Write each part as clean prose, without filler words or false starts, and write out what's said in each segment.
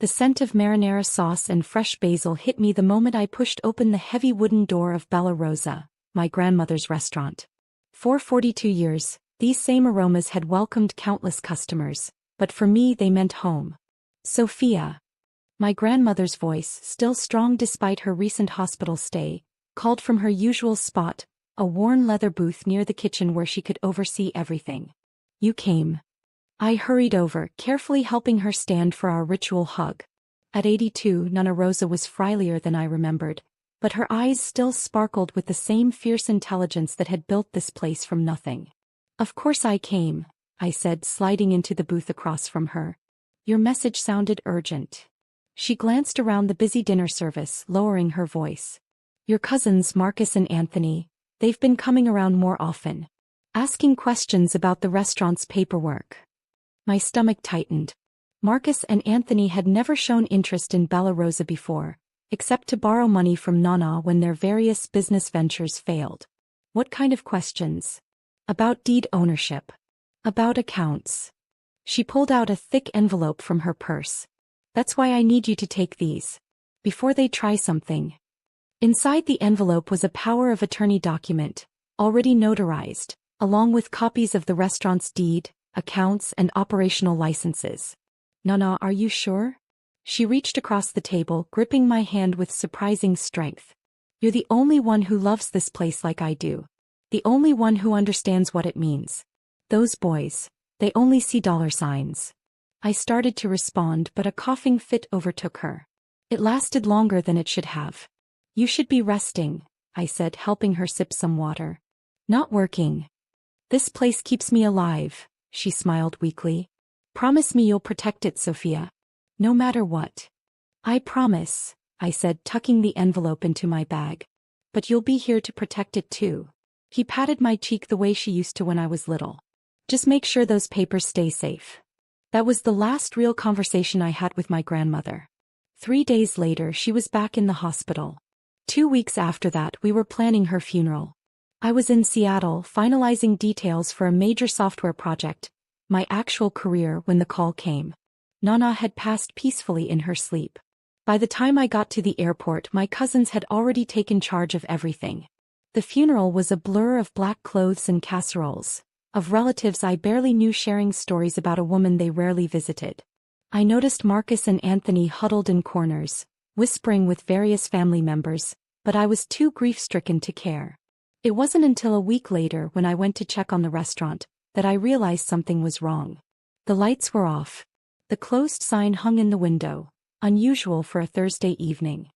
The scent of marinara sauce and fresh basil hit me the moment I pushed open the heavy wooden door of Bella Rosa, my grandmother's restaurant. For 42 years, these same aromas had welcomed countless customers, but for me they meant home. Sophia. My grandmother's voice, still strong despite her recent hospital stay, called from her usual spot, a worn leather booth near the kitchen where she could oversee everything. You came. I hurried over, carefully helping her stand for our ritual hug. At 82, Nonna Rosa was frilier than I remembered, but her eyes still sparkled with the same fierce intelligence that had built this place from nothing. Of course I came, I said, sliding into the booth across from her. Your message sounded urgent. She glanced around the busy dinner service, lowering her voice. Your cousins Marcus and Anthony, they've been coming around more often, asking questions about the restaurant's paperwork. My stomach tightened. Marcus and Anthony had never shown interest in Bella Rosa before, except to borrow money from Nana when their various business ventures failed. What kind of questions? About deed ownership. About accounts. She pulled out a thick envelope from her purse. That's why I need you to take these. Before they try something. Inside the envelope was a power of attorney document, already notarized, along with copies of the restaurant's deed, accounts, and operational licenses. Nana, are you sure? She reached across the table, gripping my hand with surprising strength. You're the only one who loves this place like I do. The only one who understands what it means. Those boys, they only see dollar signs. I started to respond, but a coughing fit overtook her. It lasted longer than it should have. You should be resting, I said, helping her sip some water. Not working. This place keeps me alive, she smiled weakly. Promise me you'll protect it, Sophia. No matter what. I promise, I said, tucking the envelope into my bag. But you'll be here to protect it too. He patted my cheek the way she used to when I was little. Just make sure those papers stay safe. That was the last real conversation I had with my grandmother. 3 days later, she was back in the hospital. 2 weeks after that, we were planning her funeral. I was in Seattle, finalizing details for a major software project, my actual career, when the call came. Nana had passed peacefully in her sleep. By the time I got to the airport, my cousins had already taken charge of everything. The funeral was a blur of black clothes and casseroles, of relatives I barely knew sharing stories about a woman they rarely visited. I noticed Marcus and Anthony huddled in corners, whispering with various family members, but I was too grief-stricken to care. It wasn't until a week later, when I went to check on the restaurant, that I realized something was wrong. The lights were off. The closed sign hung in the window, unusual for a Thursday evening.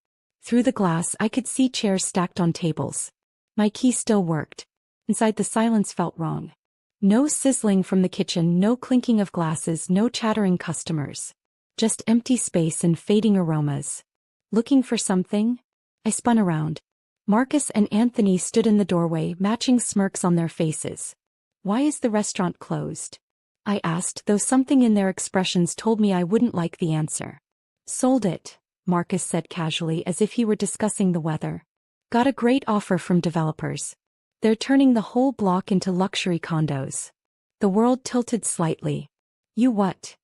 Through the glass I could see chairs stacked on tables. My key still worked. Inside, the silence felt wrong. No sizzling from the kitchen, no clinking of glasses, no chattering customers. Just empty space and fading aromas. Looking for something? I spun around. Marcus and Anthony stood in the doorway, matching smirks on their faces. Why is the restaurant closed? I asked, though something in their expressions told me I wouldn't like the answer. Sold it, Marcus said casually, as if he were discussing the weather. Got a great offer from developers. They're turning the whole block into luxury condos. The world tilted slightly. You what?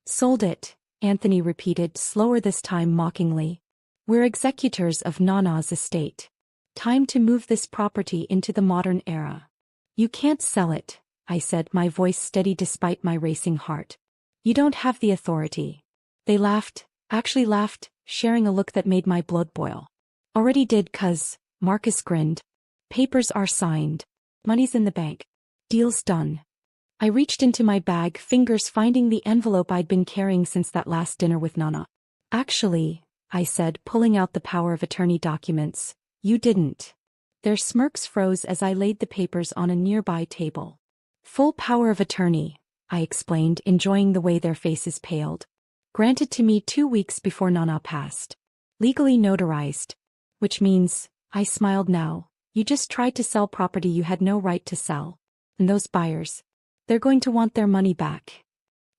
Sold it, Anthony repeated, slower this time, mockingly. We're executors of Nana's estate. Time to move this property into the modern era. You can't sell it, I said, my voice steady despite my racing heart. You don't have the authority. They laughed, actually laughed, sharing a look that made my blood boil. Already did, cuz, Marcus grinned. Papers are signed. Money's in the bank. Deal's done. I reached into my bag, fingers finding the envelope I'd been carrying since that last dinner with Nana. Actually, I said, pulling out the power of attorney documents, you didn't. Their smirks froze as I laid the papers on a nearby table. Full power of attorney, I explained, enjoying the way their faces paled. Granted to me 2 weeks before Nana passed. Legally notarized. Which means, I smiled now, you just tried to sell property you had no right to sell. And those buyers, they're going to want their money back.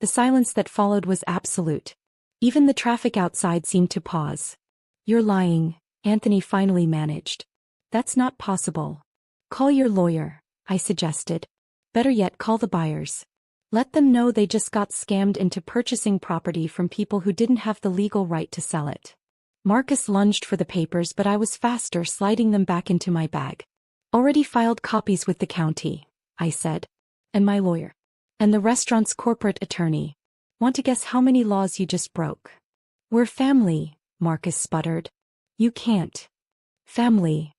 The silence that followed was absolute. Even the traffic outside seemed to pause. You're lying, Anthony finally managed. That's not possible. Call your lawyer, I suggested. Better yet, call the buyers. Let them know they just got scammed into purchasing property from people who didn't have the legal right to sell it. Marcus lunged for the papers, but I was faster, sliding them back into my bag. Already filed copies with the county, I said. And my lawyer. And the restaurant's corporate attorney. Want to guess how many laws you just broke? We're family, Marcus sputtered. You can't. Family.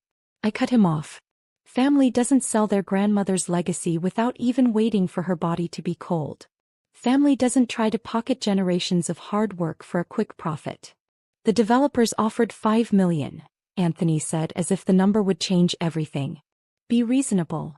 I cut him off. Family doesn't sell their grandmother's legacy without even waiting for her body to be cold. Family doesn't try to pocket generations of hard work for a quick profit. The developers offered $5 million, Anthony said, as if the number would change everything. Be reasonable.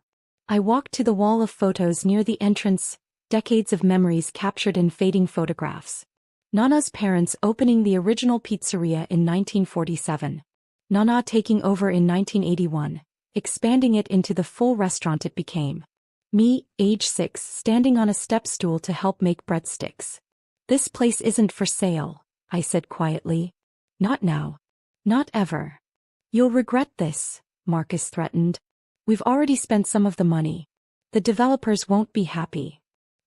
I walked to the wall of photos near the entrance, decades of memories captured in fading photographs. Nana's parents opening the original pizzeria in 1947. Nana taking over in 1981, expanding it into the full restaurant it became. Me, age 6, standing on a step stool to help make breadsticks. This place isn't for sale, I said quietly. Not now. Not ever. You'll regret this, Marcus threatened. We've already spent some of the money. The developers won't be happy.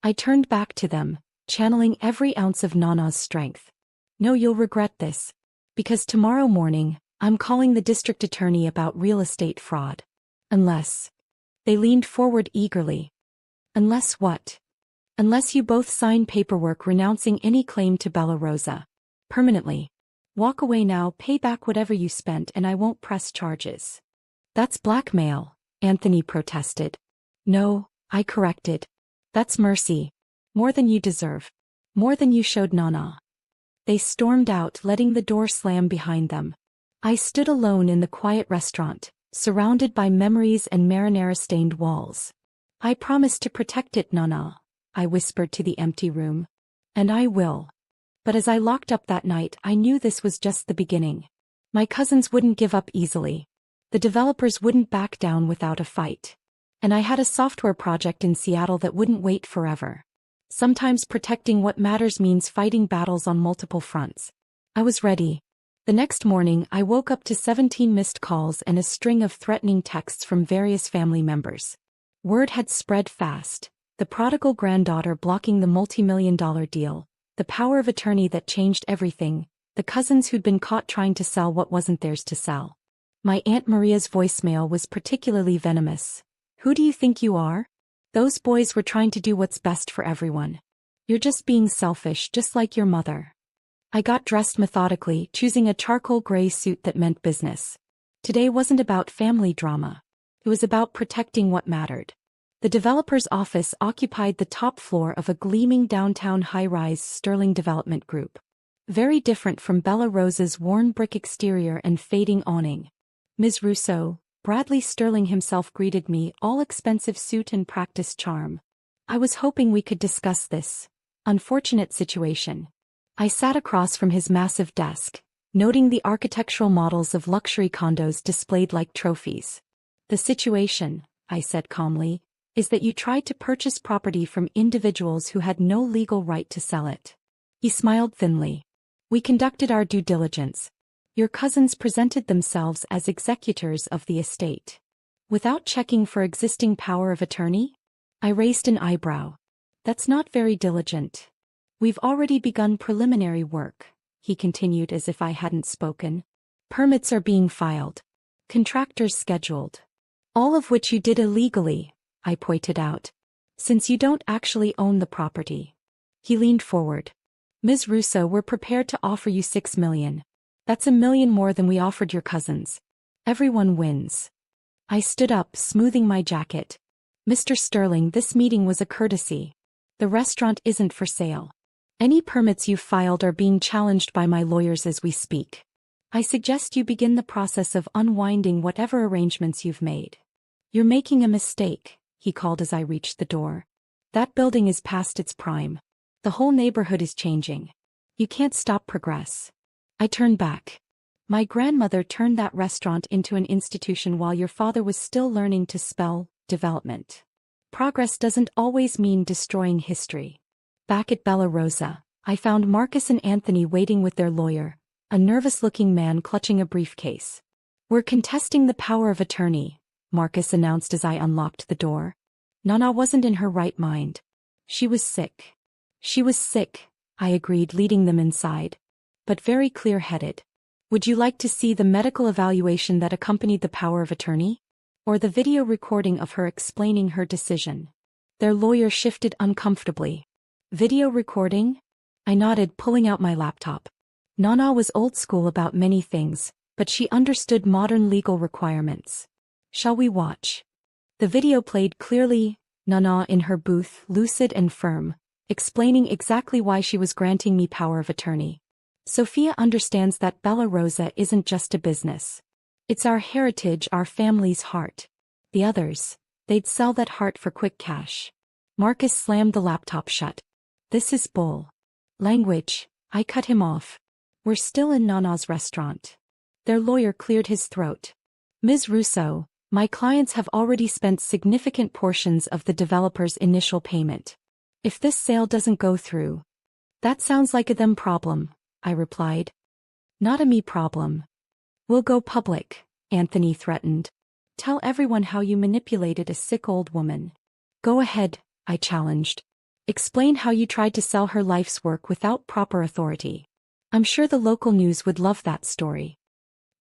I turned back to them, channeling every ounce of Nana's strength. No, you'll regret this. Because tomorrow morning, I'm calling the district attorney about real estate fraud. Unless. They leaned forward eagerly. Unless what? Unless you both sign paperwork renouncing any claim to Bella Rosa. Permanently. Walk away now, pay back whatever you spent, and I won't press charges. That's blackmail, Anthony protested. No, I corrected. That's mercy. More than you deserve. More than you showed Nana. They stormed out, letting the door slam behind them. I stood alone in the quiet restaurant, surrounded by memories and marinara-stained walls. I promised to protect it, Nana, I whispered to the empty room. And I will. But as I locked up that night, I knew this was just the beginning. My cousins wouldn't give up easily. The developers wouldn't back down without a fight. And I had a software project in Seattle that wouldn't wait forever. Sometimes protecting what matters means fighting battles on multiple fronts. I was ready. The next morning, I woke up to 17 missed calls and a string of threatening texts from various family members. Word had spread fast. The prodigal granddaughter blocking the multi-million-dollar deal. The power of attorney that changed everything. The cousins who'd been caught trying to sell what wasn't theirs to sell. My Aunt Maria's voicemail was particularly venomous. Who do you think you are? Those boys were trying to do what's best for everyone. You're just being selfish, just like your mother. I got dressed methodically, choosing a charcoal gray suit that meant business. Today wasn't about family drama. It was about protecting what mattered. The developer's office occupied the top floor of a gleaming downtown high-rise Sterling development group. Very different from Bella Rosa's worn brick exterior and fading awning. Ms. Russo, Bradley Sterling himself greeted me, all expensive suit and practice charm. I was hoping we could discuss this unfortunate situation. I sat across from his massive desk, noting the architectural models of luxury condos displayed like trophies. The situation, I said calmly, is that you tried to purchase property from individuals who had no legal right to sell it. He smiled thinly. We conducted our due diligence. Your cousins presented themselves as executors of the estate. Without checking for existing power of attorney? I raised an eyebrow. That's not very diligent. We've already begun preliminary work, he continued as if I hadn't spoken. Permits are being filed. Contractors scheduled. All of which you did illegally, I pointed out. Since you don't actually own the property. He leaned forward. Ms. Russo, we're prepared to offer you $6 million. That's $1 million more than we offered your cousins. Everyone wins. I stood up, smoothing my jacket. Mr. Sterling, this meeting was a courtesy. The restaurant isn't for sale. Any permits you've filed are being challenged by my lawyers as we speak. I suggest you begin the process of unwinding whatever arrangements you've made. You're making a mistake, he called as I reached the door. That building is past its prime. The whole neighborhood is changing. You can't stop progress. I turned back. My grandmother turned that restaurant into an institution while your father was still learning to spell development. Progress doesn't always mean destroying history. Back at Bella Rosa, I found Marcus and Anthony waiting with their lawyer, a nervous-looking man clutching a briefcase. We're contesting the power of attorney, Marcus announced as I unlocked the door. Nana wasn't in her right mind. She was sick. She was sick, I agreed, leading them inside. But very clear-headed. Would you like to see the medical evaluation that accompanied the power of attorney? Or the video recording of her explaining her decision? Their lawyer shifted uncomfortably. Video recording? I nodded, pulling out my laptop. Nana was old school about many things, but she understood modern legal requirements. Shall we watch? The video played clearly, Nana in her booth, lucid and firm, explaining exactly why she was granting me power of attorney. Sophia understands that Bella Rosa isn't just a business. It's our heritage, our family's heart. The others, they'd sell that heart for quick cash. Marcus slammed the laptop shut. This is bull. Language, I cut him off. We're still in Nana's restaurant. Their lawyer cleared his throat. Ms. Russo, my clients have already spent significant portions of the developer's initial payment. If this sale doesn't go through. That sounds like a them problem, I replied. Not a me problem. We'll go public, Anthony threatened. Tell everyone how you manipulated a sick old woman. Go ahead, I challenged. Explain how you tried to sell her life's work without proper authority. I'm sure the local news would love that story.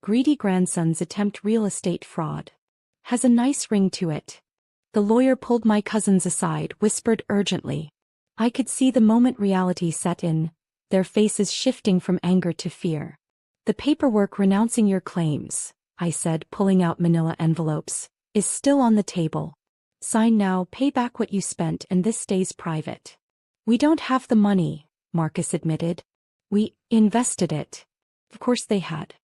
Greedy grandson's attempt real estate fraud. Has a nice ring to it. The lawyer pulled my cousins aside, whispered urgently. I could see the moment reality set in, their faces shifting from anger to fear. The paperwork renouncing your claims, I said, pulling out manila envelopes, is still on the table. Sign now, pay back what you spent, and this stays private. We don't have the money, Marcus admitted. We invested it. Of course they had.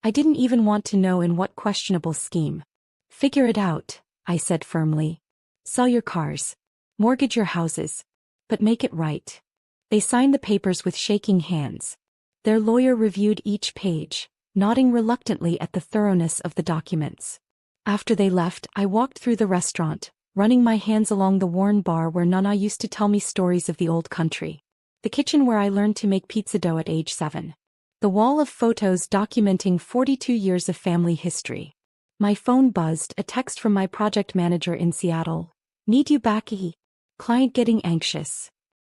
I didn't even want to know in what questionable scheme. Figure it out, I said firmly. Sell your cars. Mortgage your houses. But make it right. They signed the papers with shaking hands. Their lawyer reviewed each page, nodding reluctantly at the thoroughness of the documents. After they left, I walked through the restaurant, running my hands along the worn bar where Nana used to tell me stories of the old country. The kitchen where I learned to make pizza dough at age 7. The wall of photos documenting 42 years of family history. My phone buzzed, a text from my project manager in Seattle. Need you back, Client getting anxious.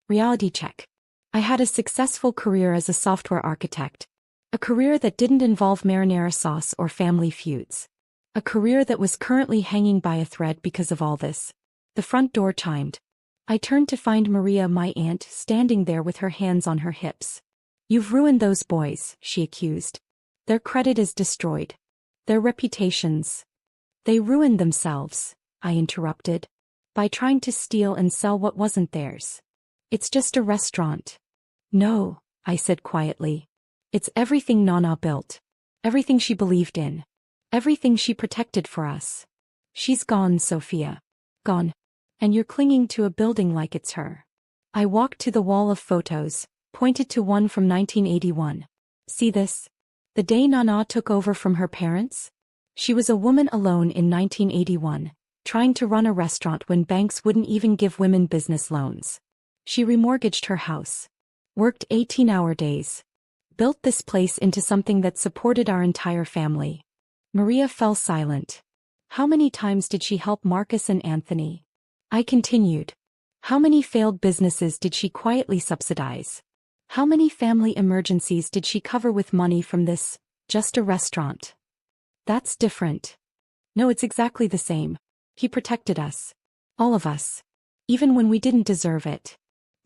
Reality check. I had a successful career as a software architect. A career that didn't involve marinara sauce or family feuds. A career that was currently hanging by a thread because of all this. The front door chimed. I turned to find Maria, my aunt, standing there with her hands on her hips. You've ruined those boys, she accused. Their credit is destroyed. Their reputations. They ruined themselves, I interrupted. By trying to steal and sell what wasn't theirs. It's just a restaurant. No, I said quietly. It's everything Nana built. Everything she believed in. Everything she protected for us. She's gone, Sophia. Gone. And you're clinging to a building like it's her. I walked to the wall of photos, pointed to one from 1981. See this? The day Nana took over from her parents? She was a woman alone in 1981, trying to run a restaurant when banks wouldn't even give women business loans. She remortgaged her house. Worked 18-hour days. Built this place into something that supported our entire family. Maria fell silent. How many times did she help Marcus and Anthony? I continued. How many failed businesses did she quietly subsidize? How many family emergencies did she cover with money from this, just a restaurant? That's different. No, it's exactly the same. He protected us. All of us. Even when we didn't deserve it.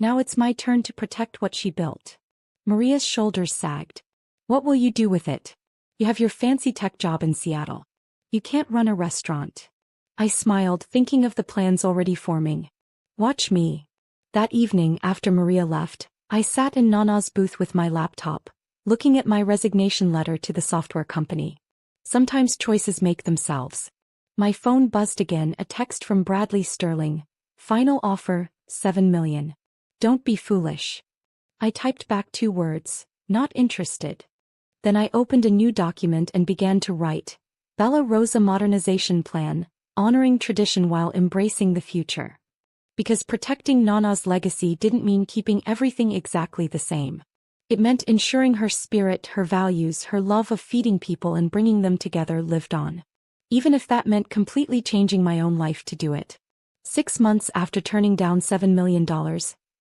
Now it's my turn to protect what she built. Maria's shoulders sagged. What will you do with it? You have your fancy tech job in Seattle. You can't run a restaurant. I smiled, thinking of the plans already forming. Watch me. That evening, after Maria left, I sat in Nana's booth with my laptop, looking at my resignation letter to the software company. Sometimes choices make themselves. My phone buzzed again, a text from Bradley Sterling. Final offer, $7 million. Don't be foolish. I typed back 2 words, not interested. Then I opened a new document and began to write. Bella Rosa Modernization Plan, honoring tradition while embracing the future. Because protecting Nana's legacy didn't mean keeping everything exactly the same. It meant ensuring her spirit, her values, her love of feeding people and bringing them together lived on. Even if that meant completely changing my own life to do it. 6 months after turning down $7 million,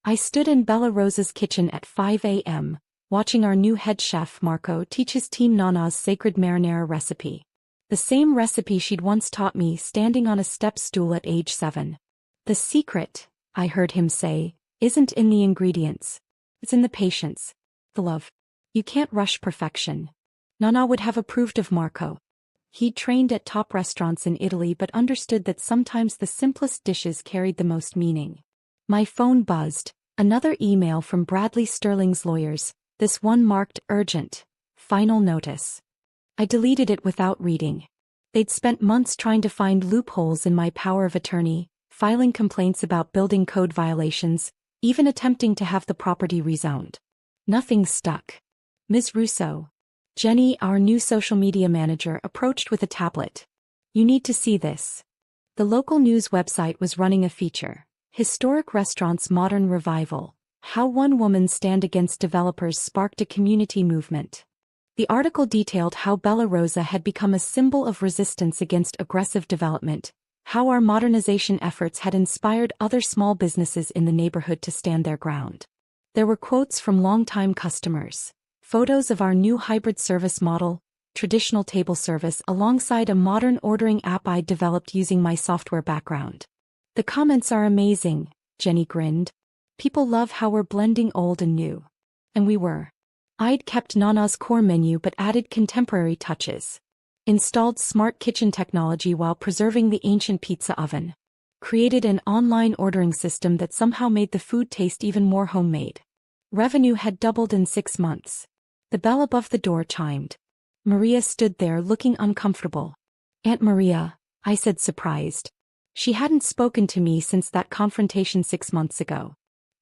I stood in Bella Rosa's kitchen at 5 a.m., watching our new head chef Marco teach his team Nana's sacred marinara recipe. The same recipe she'd once taught me standing on a step stool at age 7. The secret, I heard him say, isn't in the ingredients. It's in the patience. The love. You can't rush perfection. Nana would have approved of Marco. He'd trained at top restaurants in Italy but understood that sometimes the simplest dishes carried the most meaning. My phone buzzed. Another email from Bradley Sterling's lawyers, this one marked urgent. Final notice. I deleted it without reading. They'd spent months trying to find loopholes in my power of attorney, filing complaints about building code violations, even attempting to have the property rezoned. Nothing stuck. Ms. Russo. Jenny, our new social media manager, approached with a tablet. You need to see this. The local news website was running a feature. Historic Restaurants' Modern Revival. How one woman's stand against developers sparked a community movement. The article detailed how Bella Rosa had become a symbol of resistance against aggressive development, how our modernization efforts had inspired other small businesses in the neighborhood to stand their ground. There were quotes from longtime customers, photos of our new hybrid service model, traditional table service alongside a modern ordering app I'd developed using my software background. The comments are amazing, Jenny grinned. People love how we're blending old and new. And we were. I'd kept Nana's core menu but added contemporary touches. Installed smart kitchen technology while preserving the ancient pizza oven. Created an online ordering system that somehow made the food taste even more homemade. Revenue had doubled in 6 months. The bell above the door chimed. Maria stood there looking uncomfortable. Aunt Maria, I said surprised. She hadn't spoken to me since that confrontation 6 months ago.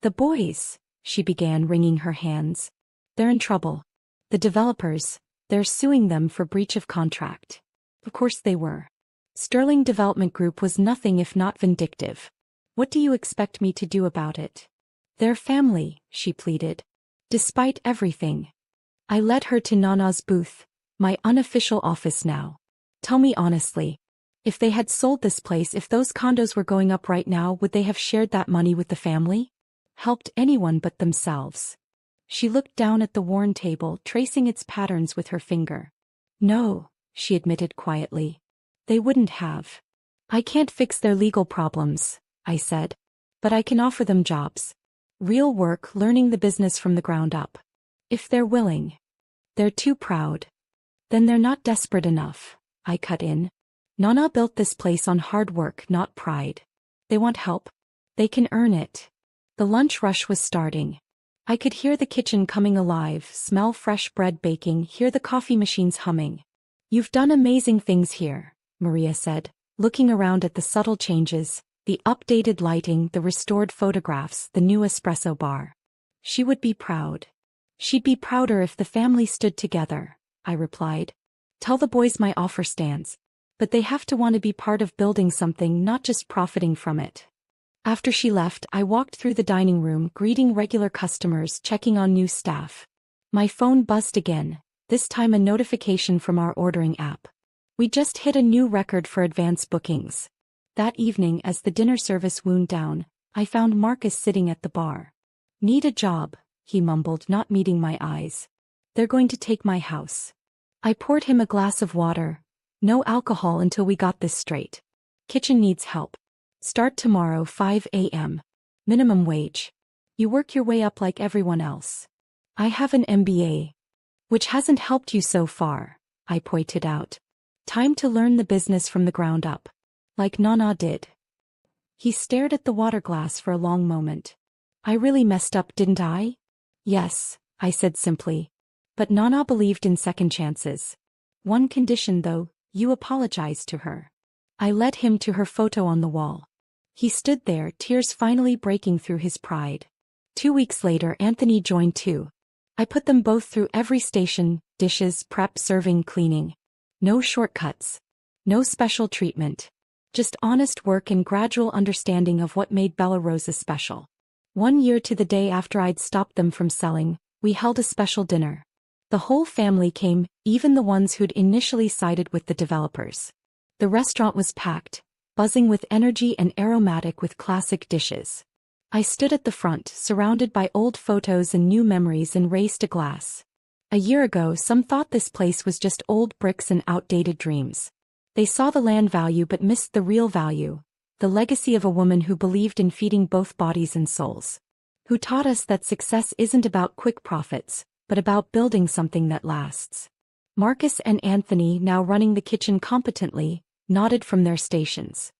The boys, she began, wringing her hands. They're in trouble. The developers, they're suing them for breach of contract. Of course they were. Sterling Development Group was nothing if not vindictive. What do you expect me to do about it? They're family, she pleaded. Despite everything. I led her to Nana's booth, my unofficial office now. Tell me honestly. If they had sold this place, if those condos were going up right now, would they have shared that money with the family? Helped anyone but themselves. She looked down at the worn table, tracing its patterns with her finger. No, she admitted quietly. They wouldn't have. I can't fix their legal problems, I said. But I can offer them jobs. Real work, learning the business from the ground up. If they're willing. They're too proud. Then they're not desperate enough, I cut in. Nana built this place on hard work, not pride. They want help. They can earn it. The lunch rush was starting. I could hear the kitchen coming alive, smell fresh bread baking, hear the coffee machines humming. You've done amazing things here, Maria said, looking around at the subtle changes, the updated lighting, the restored photographs, the new espresso bar. She would be proud. She'd be prouder if the family stood together, I replied. Tell the boys my offer stands. But they have to want to be part of building something, not just profiting from it. After she left, I walked through the dining room, greeting regular customers, checking on new staff. My phone buzzed again, this time a notification from our ordering app. We just hit a new record for advance bookings. That evening, as the dinner service wound down, I found Marcus sitting at the bar. Need a job, he mumbled, not meeting my eyes. They're going to take my house. I poured him a glass of water. No alcohol until we got this straight. Kitchen needs help. Start tomorrow 5 a.m. Minimum wage. You work your way up like everyone else. I have an MBA. Which hasn't helped you so far, I pointed out. Time to learn the business from the ground up. Like Nana did. He stared at the water glass for a long moment. I really messed up, didn't I? Yes, I said simply. But Nana believed in second chances. One condition though, you apologize to her. I led him to her photo on the wall. He stood there, tears finally breaking through his pride. 2 weeks later, Anthony joined too. I put them both through every station, dishes, prep, serving, cleaning. No shortcuts. No special treatment. Just honest work and gradual understanding of what made Bella Rosa special. 1 year to the day after I'd stopped them from selling, we held a special dinner. The whole family came, even the ones who'd initially sided with the developers. The restaurant was packed, buzzing with energy and aromatic with classic dishes. I stood at the front, surrounded by old photos and new memories, and raised a glass. A year ago, some thought this place was just old bricks and outdated dreams. They saw the land value but missed the real value, the legacy of a woman who believed in feeding both bodies and souls. Who taught us that success isn't about quick profits, but about building something that lasts. Marcus and Anthony, now running the kitchen competently, nodded from their stations.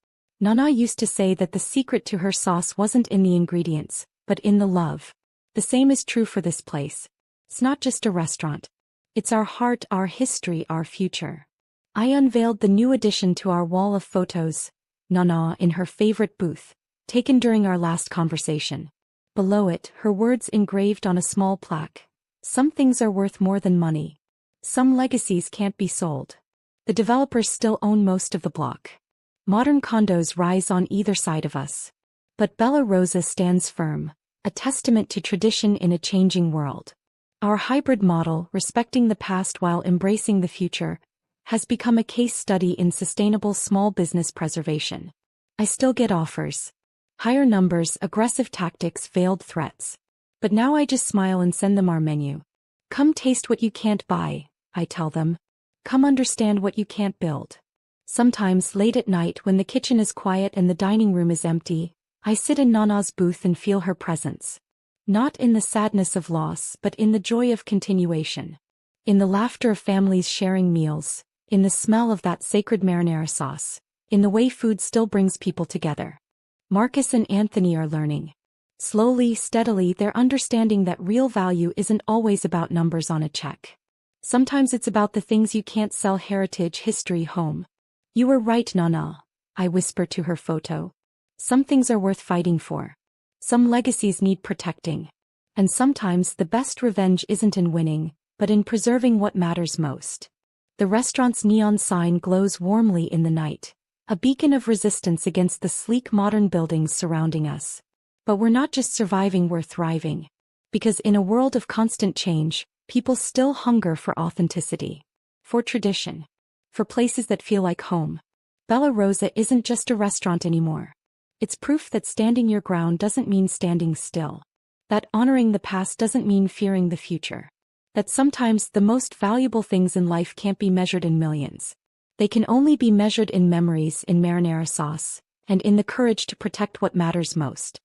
Nana used to say that the secret to her sauce wasn't in the ingredients, but in the love. The same is true for this place. It's not just a restaurant. It's our heart, our history, our future. I unveiled the new addition to our wall of photos, Nana in her favorite booth, taken during our last conversation. Below it, her words engraved on a small plaque. Some things are worth more than money. Some legacies can't be sold. The developers still own most of the block. Modern condos rise on either side of us. But Bella Rosa stands firm, a testament to tradition in a changing world. Our hybrid model, respecting the past while embracing the future, has become a case study in sustainable small business preservation. I still get offers. Higher numbers, aggressive tactics, veiled threats. But now I just smile and send them our menu. Come taste what you can't buy, I tell them. Come understand what you can't build. Sometimes, late at night when the kitchen is quiet and the dining room is empty, I sit in Nana's booth and feel her presence. Not in the sadness of loss, but in the joy of continuation. In the laughter of families sharing meals, in the smell of that sacred marinara sauce, in the way food still brings people together. Marcus and Anthony are learning. Slowly, steadily, they're understanding that real value isn't always about numbers on a check. Sometimes it's about the things you can't sell: heritage, history, home. You were right, Nana, I whisper to her photo. Some things are worth fighting for. Some legacies need protecting. And sometimes the best revenge isn't in winning, but in preserving what matters most. The restaurant's neon sign glows warmly in the night, a beacon of resistance against the sleek modern buildings surrounding us. But we're not just surviving, we're thriving. Because in a world of constant change, people still hunger for authenticity. For tradition. For places that feel like home. Bella Rosa isn't just a restaurant anymore. It's proof that standing your ground doesn't mean standing still. That honoring the past doesn't mean fearing the future. That sometimes the most valuable things in life can't be measured in millions. They can only be measured in memories, in marinara sauce, and in the courage to protect what matters most.